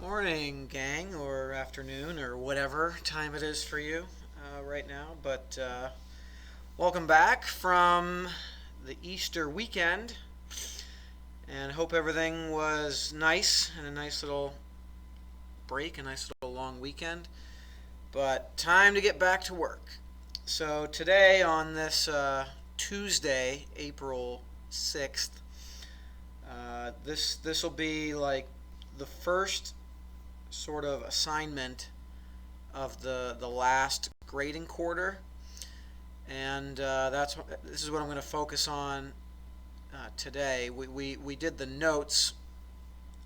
Morning, gang, or afternoon, or whatever time it is for you right now. But welcome back from the Easter weekend, and hope everything was nice and a nice little break, a nice little long weekend. But time to get back to work. So today, on this Tuesday, April 6th, this will be like the first sort of assignment of the last grading quarter, and this is what I'm going to focus on today. We did the notes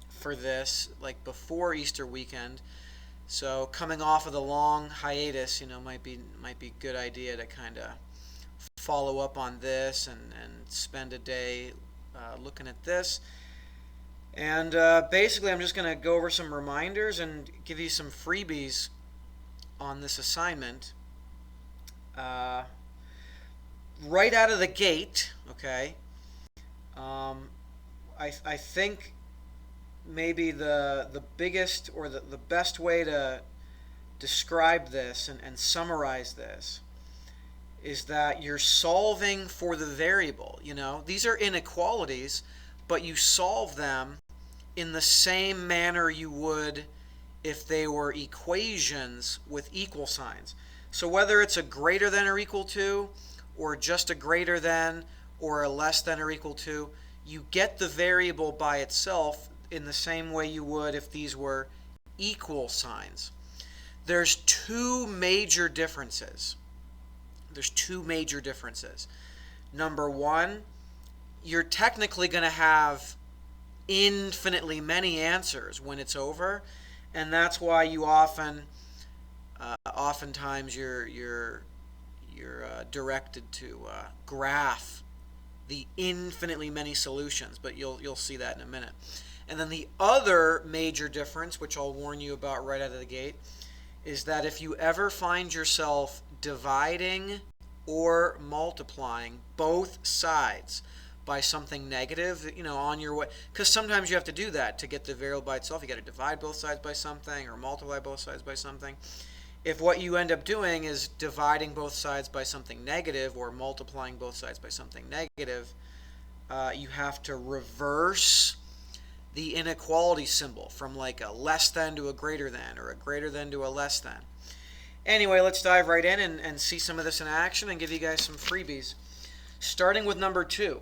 for this like before Easter weekend, so coming off of the long hiatus, might be good idea to kind of follow up on this and spend a day looking at this. And basically, I'm just going to go over some reminders and give you some freebies on this assignment. Uh, right out of the gate, okay, I think maybe the biggest or the best way to describe this and summarize this is that you're solving for the variable. These are inequalities, but you solve them in the same manner you would if they were equations with equal signs. So whether it's a greater than or equal to, or just a greater than, or a less than or equal to, you get the variable by itself in the same way you would if these were equal signs. There's two major differences. Number one, you're technically going to have infinitely many answers when it's over, and that's why you oftentimes you're directed to graph the infinitely many solutions, but you'll see that in a minute. And then the other major difference, which I'll warn you about right out of the gate, is that if you ever find yourself dividing or multiplying both sides by something negative, on your way, because sometimes you have to do that to get the variable by itself. You got to divide both sides by something or multiply both sides by something. If what you end up doing is dividing both sides by something negative or multiplying both sides by something negative, you have to reverse the inequality symbol from like a less than to a greater than, or a greater than to a less than. Anyway, let's dive right in and see some of this in action and give you guys some freebies. Starting with number 2.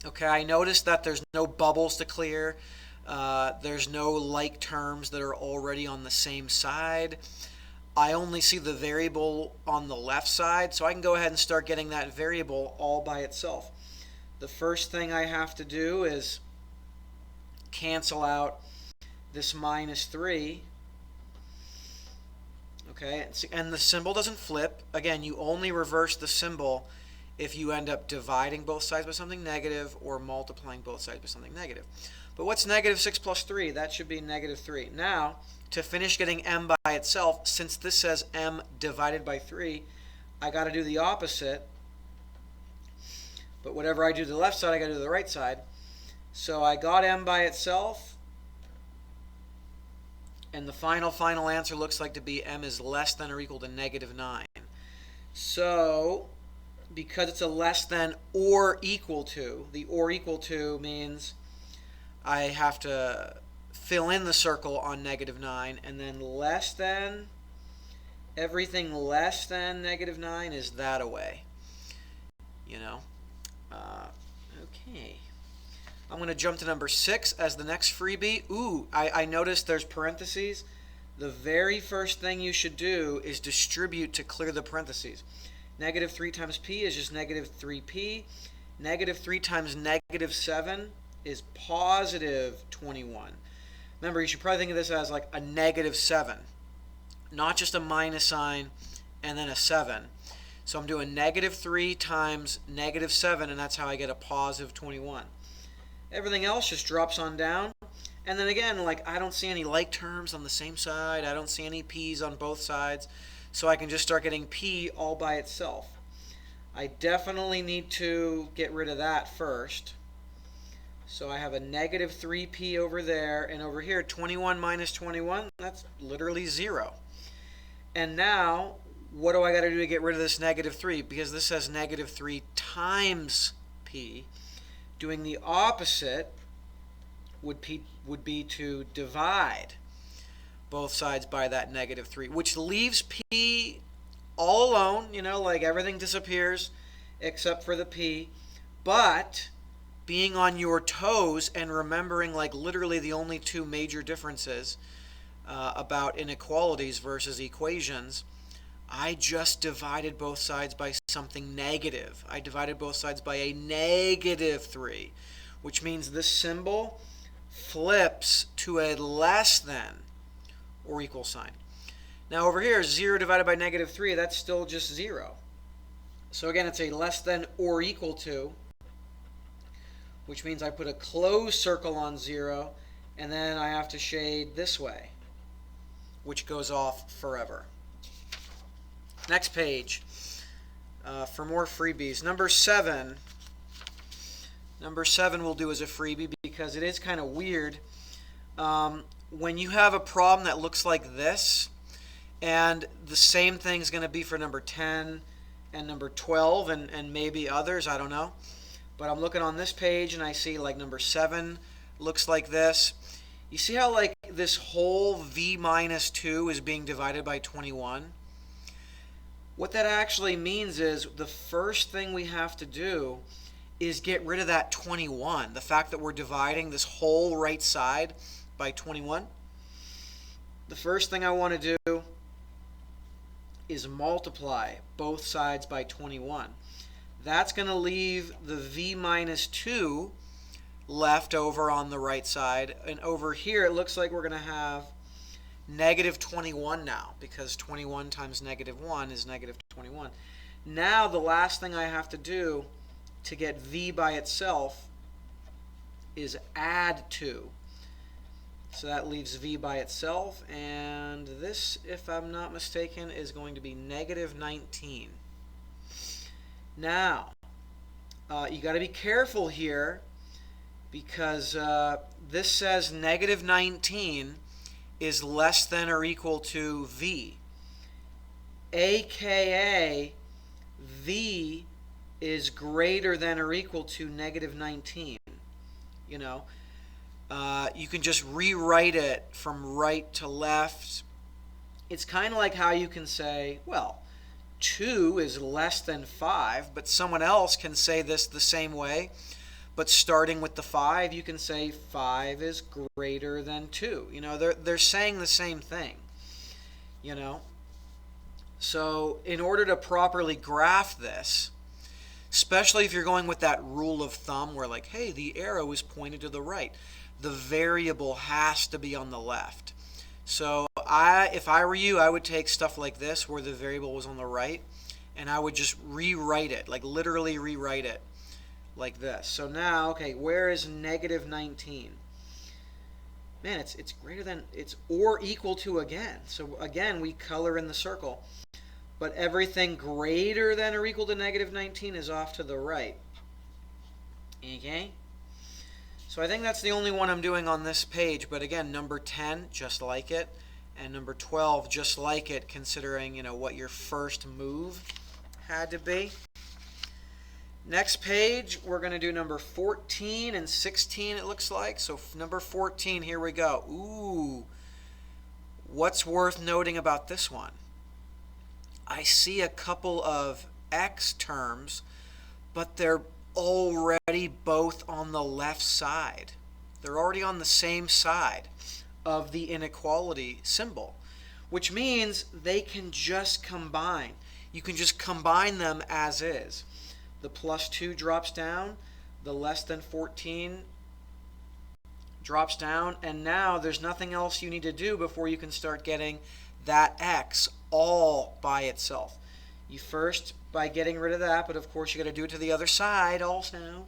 Okay, I noticed that there's no bubbles to clear. There's no like terms that are already on the same side. I only see the variable on the left side, so I can go ahead and start getting that variable all by itself. The first thing I have to do is cancel out this minus 3. Okay, and the symbol doesn't flip. Again, you only reverse the symbol if you end up dividing both sides by something negative or multiplying both sides by something negative. But what's negative 6 plus 3? That should be negative 3. Now, to finish getting m by itself, since this says m divided by 3, I got to do the opposite. But whatever I do to the left side, I got to do to the right side. So I got m by itself, and the final answer looks like to be m is less than or equal to negative 9. So because it's a less than or equal to, the or equal to means I have to fill in the circle on negative 9, and then less than, everything less than negative 9 is that away. Okay. I'm going to jump to number 6 as the next freebie. Ooh, I noticed there's parentheses. The very first thing you should do is distribute to clear the parentheses. Negative 3 times p is just negative 3p. Negative 3 times negative 7 is positive 21. Remember, you should probably think of this as like a negative 7, not just a minus sign and then a 7. So I'm doing negative 3 times negative 7, and that's how I get a positive 21. Everything else just drops on down. And then again, like, I don't see any like terms on the same side. I don't see any p's on both sides. So I can just start getting p all by itself. I definitely need to get rid of that first. So I have a negative 3p over there, and over here 21 minus 21, that's literally 0. And now, what do I got to do to get rid of this negative 3? Because this says negative 3 times p. Doing the opposite would be to divide both sides by that negative 3, which leaves p all alone, like everything disappears except for the p. But being on your toes and remembering like literally the only two major differences about inequalities versus equations, I just divided both sides by something negative. I divided both sides by a negative 3, which means this symbol flips to a less than or equal sign. Now over here, 0 divided by negative 3, that's still just 0. So again, it's a less than or equal to, which means I put a closed circle on 0, and then I have to shade this way, which goes off forever. Next page for more freebies. Number 7. Number 7 we'll do as a freebie because it is kind of weird. When you have a problem that looks like this, and the same thing's going to be for number 10 and number 12 and maybe others, I don't know. But I'm looking on this page and I see like number 7 looks like this. You see how like this whole v minus 2 is being divided by 21? What that actually means is the first thing we have to do is get rid of that 21. The fact that we're dividing this whole right side by 21. The first thing I want to do is multiply both sides by 21. That's going to leave the v minus 2 left over on the right side. And over here it looks like we're going to have negative 21 now, because 21 times negative 1 is negative 21. Now the last thing I have to do to get v by itself is add 2. So that leaves v by itself, and this, if I'm not mistaken, is going to be negative 19. Now, you got to be careful here because this says negative 19 is less than or equal to v, aka v is greater than or equal to negative 19. You can just rewrite it from right to left. It's kind of like how you can say, well, 2 is less than 5, but someone else can say this the same way. But starting with the 5, you can say 5 is greater than 2. They're saying the same thing. So in order to properly graph this, especially if you're going with that rule of thumb where like, hey, the arrow is pointed to the right, the variable has to be on the left. So if I were you, I would take stuff like this where the variable was on the right, and I would just rewrite it, like literally rewrite it like this. So now, okay, where is negative 19? Man, it's greater than, it's or equal to again. So again, we color in the circle. But everything greater than or equal to negative 19 is off to the right. Okay? So I think that's the only one I'm doing on this page. But again, number 10, just like it. And number 12, just like it, considering, what your first move had to be. Next page, we're going to do number 14 and 16, it looks like. So number 14, here we go. Ooh. What's worth noting about this one? I see a couple of x terms, but they're already both on the left side. They're already on the same side of the inequality symbol, which means they can just combine. You can just combine them as is. The plus 2 drops down, the less than 14 drops down, and now there's nothing else you need to do before you can start getting that x all by itself. You first, by getting rid of that, but of course you got to do it to the other side also.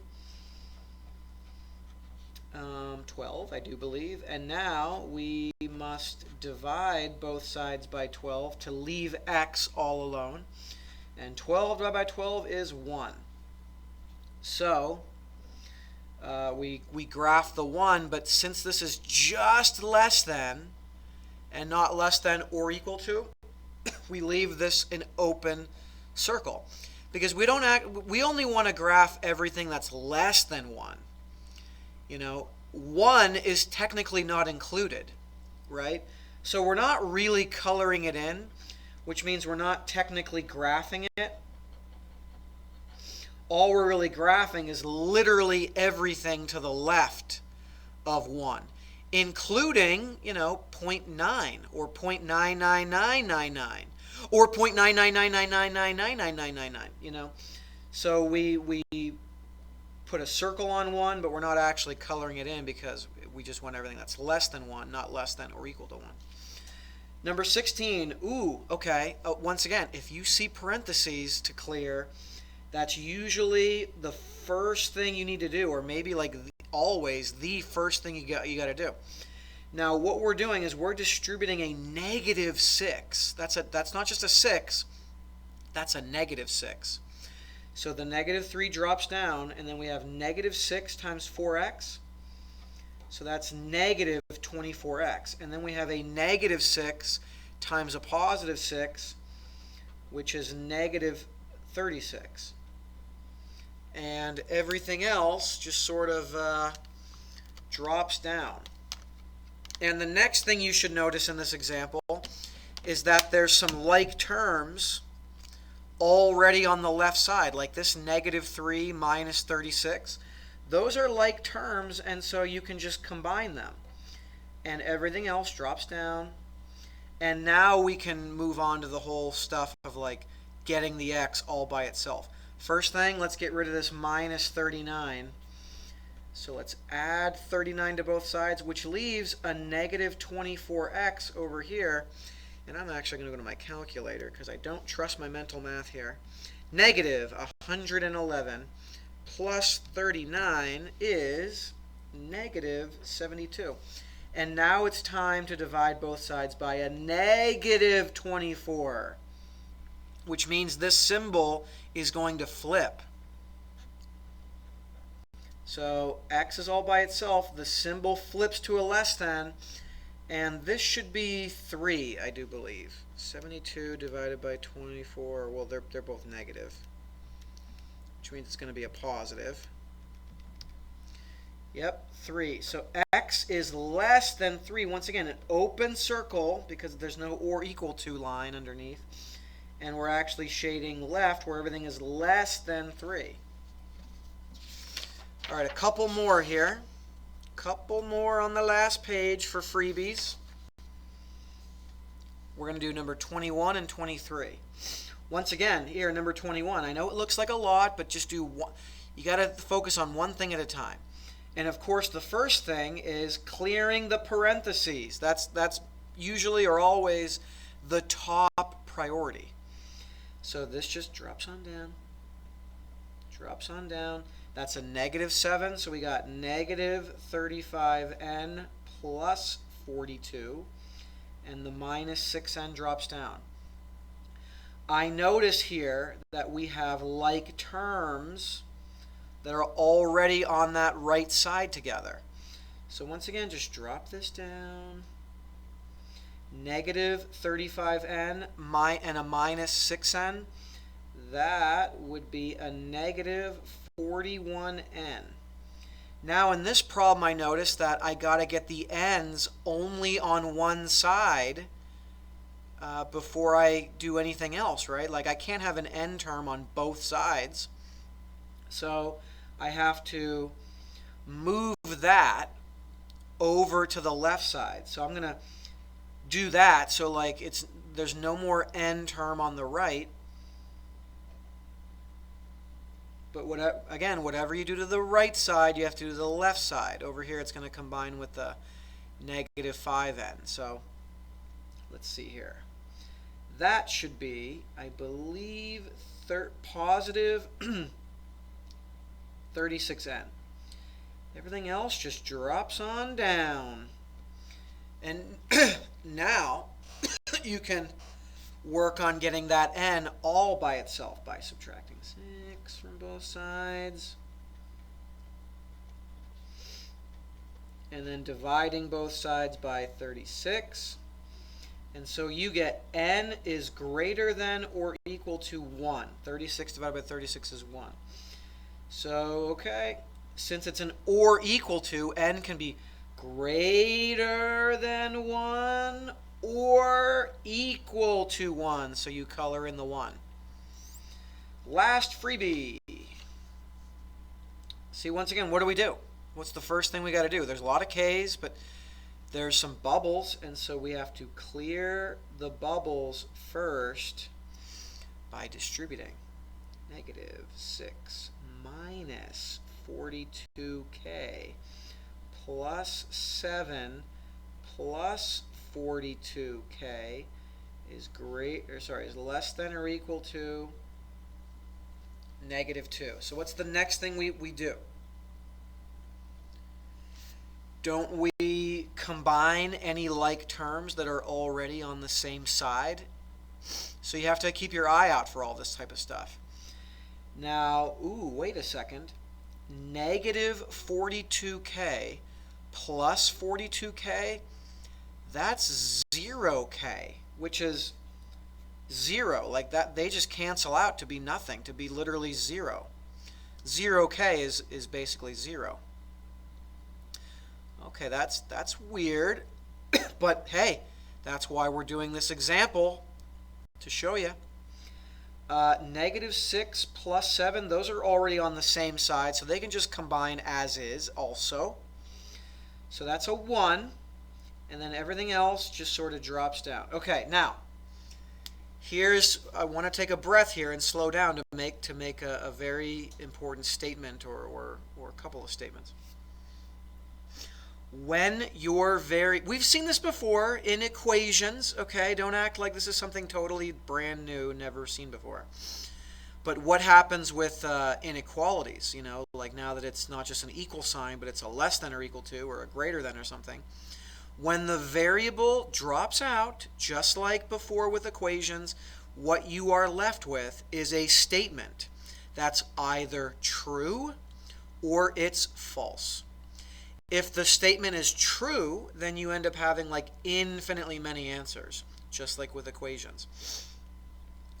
12, I do believe. And now we must divide both sides by 12 to leave x all alone. And 12 divided by 12 is 1. So, we graph the 1, but since this is just less than and not less than or equal to, we leave this an open circle because we only want to graph everything that's less than 1. 1 is technically not included, right? So we're not really coloring it in, which means we're not technically graphing it. All we're really graphing is literally everything to the left of 1, including, 0.9 or 0.99999 or 0.999999999, So we put a circle on 1, but we're not actually coloring it in because we just want everything that's less than 1, not less than or equal to 1. Number 16, okay. Once again, if you see parentheses to clear, that's usually the first thing you need to do, or maybe like always the first thing you got to do. Now, what we're doing is we're distributing a -6. That's not just a 6, that's a -6. So the -3 drops down, and then we have -6 times 4x. So that's -24x. And then we have a -6 times a +6, which is -36. And everything else just sort of drops down. And the next thing you should notice in this example is that there's some like terms already on the left side, like this -3 minus 36. Those are like terms, and so you can just combine them. And everything else drops down. And now we can move on to the whole stuff of like getting the x all by itself. First thing, let's get rid of this -39. So let's add 39 to both sides, which leaves a -24x over here. And I'm actually going to go to my calculator because I don't trust my mental math here. -111 plus 39 is -72. And now it's time to divide both sides by a -24, which means this symbol is going to flip. So x is all by itself. The symbol flips to a less than, and this should be 3, I do believe. 72 divided by 24, well, they're both negative, which means it's going to be a positive. Yep, 3. So x is less than 3. Once again, an open circle because there's no or equal to line underneath. And we're actually shading left where everything is less than 3. All right, a couple more here. Couple more on the last page for freebies. We're going to do number 21 and 23. Once again, here, number 21. I know it looks like a lot, but just do one. You got to focus on one thing at a time. And of course, the first thing is clearing the parentheses. That's usually or always the top priority. So this just drops on down. Drops on down. That's a -7, so we got -35n plus 42, and the -6n drops down. I notice here that we have like terms that are already on that right side together. So once again, just drop this down. -35n and a -6n. That would be a -41n. Now in this problem, I noticed that I got to get the n's only on one side before I do anything else, right? Like I can't have an n term on both sides. So I have to move that over to the left side. So I'm going to do that so like there's no more n term on the right. But whatever you do to the right side, you have to do to the left side. Over here, it's going to combine with the -5n. So let's see here. That should be, I believe, positive 36n. Everything else just drops on down. And now you can work on getting that n all by itself by subtracting 6 from both sides. and then dividing both sides by 36. And so you get n is greater than or equal to 1. 36 divided by 36 is 1. So, okay, since it's an or equal to, n can be greater than 1 or equal to 1. So you color in the 1. Last freebie. See, once again, what do we do? What's the first thing we got to do? There's a lot of k's, but there's some bubbles, and so we have to clear the bubbles first by distributing. Negative 6 minus 42k plus 7 plus 42k is less than or equal to negative 2. So what's the next thing we do? Don't we combine any like terms that are already on the same side? So you have to keep your eye out for all this type of stuff. Now, wait a second. Negative 42k plus 42k, that's 0k, which is 0. Like that, they just cancel out to be nothing, to be literally 0. 0k is basically 0. Okay, that's weird, but hey, that's why we're doing this example, to show you. Negative 6 plus 7, those are already on the same side, so they can just combine as is also. So that's a 1, and then everything else just sort of drops down. Okay, now, I want to take a breath here and slow down to make a very important statement or a couple of statements. When we've seen this before in equations, okay? Don't act like this is something totally brand new, never seen before. But what happens with inequalities, like now that it's not just an equal sign, but it's a less than or equal to or a greater than or something. When the variable drops out, just like before with equations, what you are left with is a statement that's either true or it's false. If the statement is true, then you end up having like infinitely many answers, just like with equations.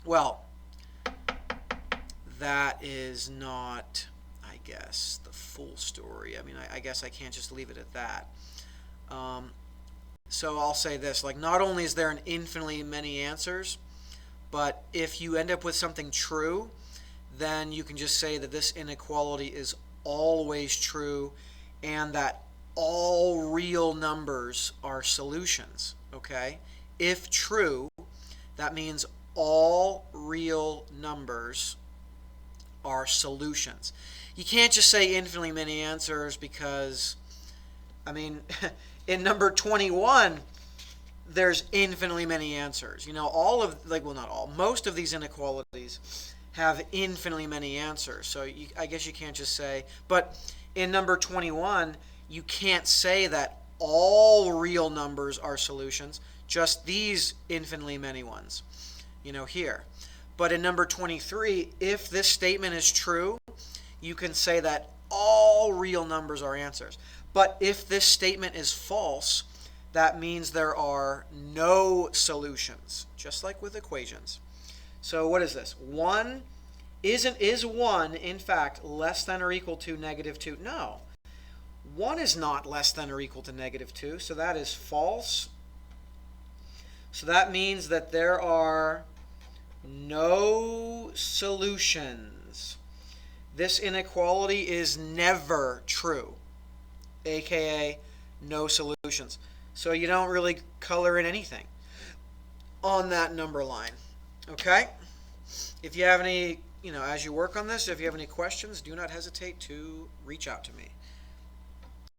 Well, that is not, I guess, the full story. I mean, I guess I can't just leave it at that. So I'll say this, like not only is there an infinitely many answers, but if you end up with something true, then you can just say that this inequality is always true and that all real numbers are solutions, okay? If true, that means all real numbers are solutions. You can't just say infinitely many answers because, I mean, in number 21, there's infinitely many answers. All of, not all, most of these inequalities have infinitely many answers. So I guess you can't just say, but in number 21, you can't say that all real numbers are solutions, just these infinitely many ones, here. But in number 23, if this statement is true, you can say that all real numbers are answers. But if this statement is false, that means there are no solutions, just like with equations. So what is this? 1 is 1, in fact, less than or equal to negative 2? No. 1 is not less than or equal to negative 2, so that is false. So that means that there are no solutions. This inequality is never true, aka no solutions. So you don't really color in anything on that number line. Okay? If you have any, as you work on this, if you have any questions, do not hesitate to reach out to me.